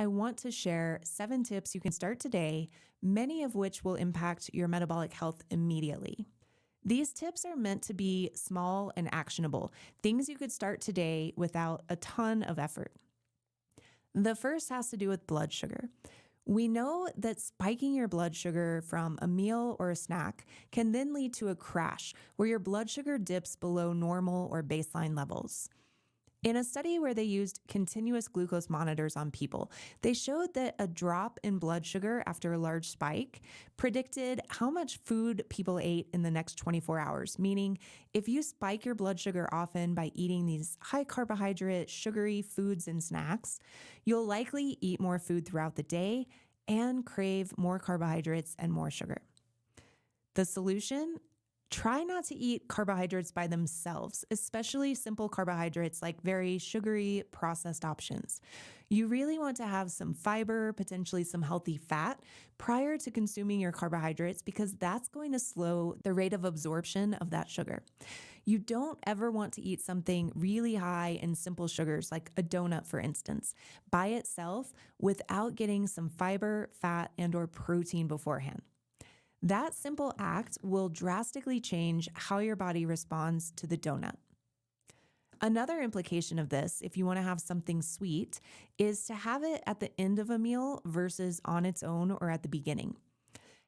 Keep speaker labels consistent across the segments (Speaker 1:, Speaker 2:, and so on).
Speaker 1: I want to share 7 tips you can start today, many of which will impact your metabolic health immediately. These tips are meant to be small and actionable, things you could start today without a ton of effort. The first has to do with blood sugar. We know that spiking your blood sugar from a meal or a snack can then lead to a crash where your blood sugar dips below normal or baseline levels. In a study where they used continuous glucose monitors on people, they showed that a drop in blood sugar after a large spike predicted how much food people ate in the next 24 hours, meaning if you spike your blood sugar often by eating these high carbohydrate, sugary foods and snacks, you'll likely eat more food throughout the day and crave more carbohydrates and more sugar. The solution? Try not to eat carbohydrates by themselves, especially simple carbohydrates like very sugary processed options. You really want to have some fiber, potentially some healthy fat, prior to consuming your carbohydrates because that's going to slow the rate of absorption of that sugar. You don't ever want to eat something really high in simple sugars like a donut, for instance, by itself without getting some fiber, fat, and/or protein beforehand. That simple act will drastically change how your body responds to the donut. Another implication of this, if you want to have something sweet, is to have it at the end of a meal versus on its own or at the beginning.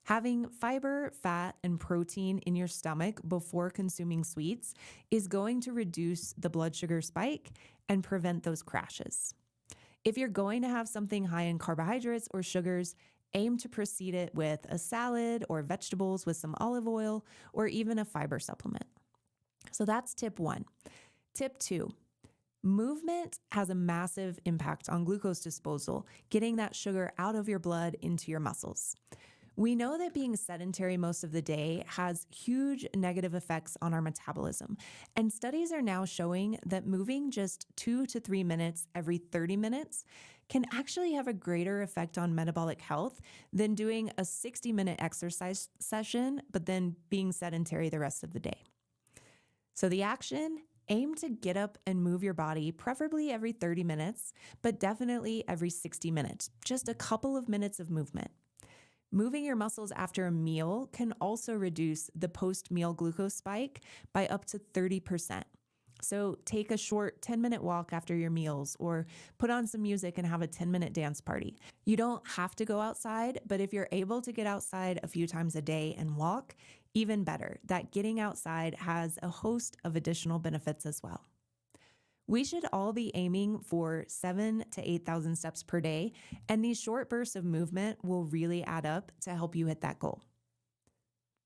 Speaker 1: Having fiber, fat, and protein in your stomach before consuming sweets is going to reduce the blood sugar spike and prevent those crashes. If you're going to have something high in carbohydrates or sugars, aim to precede it with a salad or vegetables with some olive oil or even a fiber supplement. So that's tip 1. Tip 2, movement has a massive impact on glucose disposal, getting that sugar out of your blood into your muscles. We know that being sedentary most of the day has huge negative effects on our metabolism, and studies are now showing that moving just 2 to 3 minutes every 30 minutes can actually have a greater effect on metabolic health than doing a 60-minute exercise session, but then being sedentary the rest of the day. So the action: aim to get up and move your body, preferably every 30 minutes, but definitely every 60 minutes, just a couple of minutes of movement. Moving your muscles after a meal can also reduce the post-meal glucose spike by up to 30%. So take a short 10-minute walk after your meals or put on some music and have a 10-minute dance party. You don't have to go outside, but if you're able to get outside a few times a day and walk, even better. That getting outside has a host of additional benefits as well. We should all be aiming for 7,000 to 8,000 steps per day, and these short bursts of movement will really add up to help you hit that goal.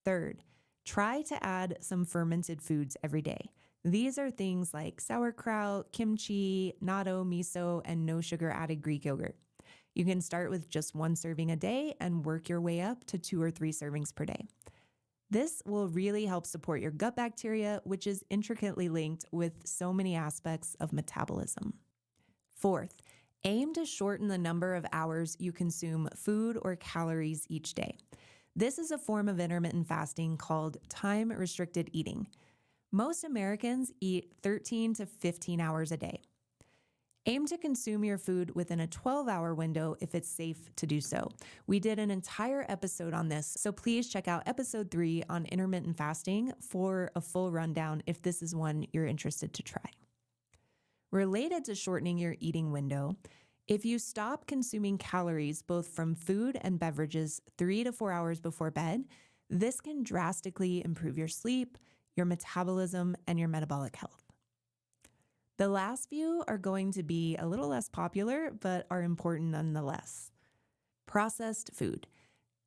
Speaker 1: Third, try to add some fermented foods every day. These are things like sauerkraut, kimchi, natto, miso, and no sugar added Greek yogurt. You can start with just 1 serving a day and work your way up to 2 or 3 servings per day. This will really help support your gut bacteria, which is intricately linked with so many aspects of metabolism. Fourth, aim to shorten the number of hours you consume food or calories each day. This is a form of intermittent fasting called time-restricted eating. Most Americans eat 13 to 15 hours a day. Aim to consume your food within a 12-hour window if it's safe to do so. We did an entire episode on this, so please check out episode 3 on intermittent fasting for a full rundown if this is one you're interested to try. Related to shortening your eating window, if you stop consuming calories both from food and beverages 3 to 4 hours before bed, this can drastically improve your sleep, your metabolism, and your metabolic health. The last few are going to be a little less popular, but are important nonetheless. Processed food.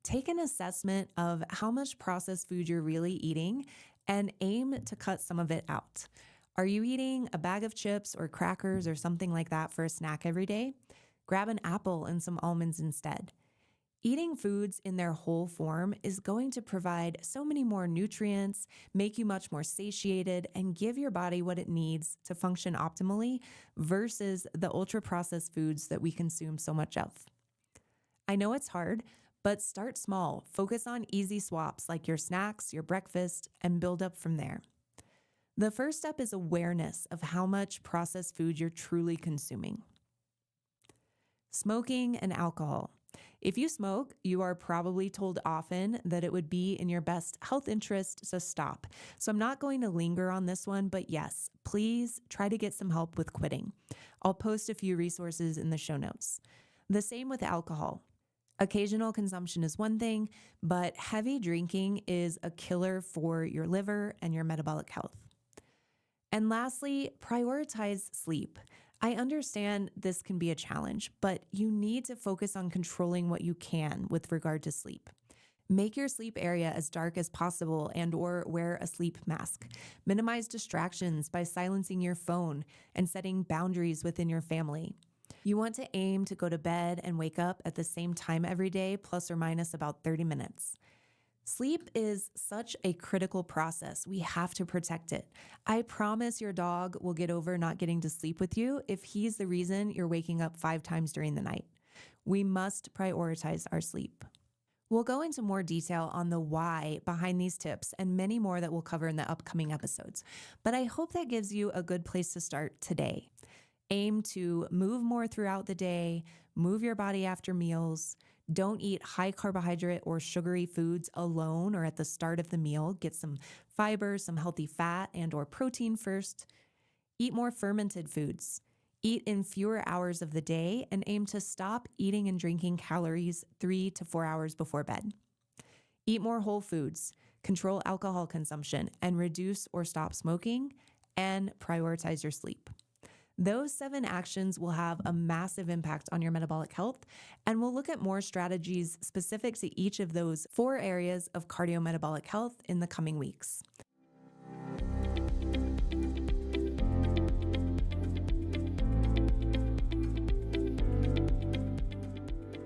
Speaker 1: Take an assessment of how much processed food you're really eating and aim to cut some of it out. Are you eating a bag of chips or crackers or something like that for a snack every day? Grab an apple and some almonds instead. Eating foods in their whole form is going to provide so many more nutrients, make you much more satiated, and give your body what it needs to function optimally versus the ultra-processed foods that we consume so much of. I know it's hard, but start small. Focus on easy swaps like your snacks, your breakfast, and build up from there. The first step is awareness of how much processed food you're truly consuming. Smoking and alcohol. If you smoke, you are probably told often that it would be in your best health interest to stop. So I'm not going to linger on this one, but yes, please try to get some help with quitting. I'll post a few resources in the show notes. The same with alcohol. Occasional consumption is one thing, but heavy drinking is a killer for your liver and your metabolic health. And lastly, prioritize sleep. I understand this can be a challenge, but you need to focus on controlling what you can with regard to sleep. Make your sleep area as dark as possible and/or wear a sleep mask. Minimize distractions by silencing your phone and setting boundaries within your family. You want to aim to go to bed and wake up at the same time every day, plus or minus about 30 minutes. Sleep is such a critical process. We have to protect it. I promise your dog will get over not getting to sleep with you if he's the reason you're waking up 5 times during the night. We must prioritize our sleep. We'll go into more detail on the why behind these tips and many more that we'll cover in the upcoming episodes. But I hope that gives you a good place to start today. Aim to move more throughout the day, move your body after meals. Don't eat high carbohydrate or sugary foods alone or at the start of the meal. Get some fiber, some healthy fat and/or protein first. Eat more fermented foods. Eat in fewer hours of the day and aim to stop eating and drinking calories 3 to 4 hours before bed. Eat more whole foods. Control alcohol consumption and reduce or stop smoking, and prioritize your sleep. Those 7 actions will have a massive impact on your metabolic health, and we'll look at more strategies specific to each of those 4 areas of cardiometabolic health in the coming weeks.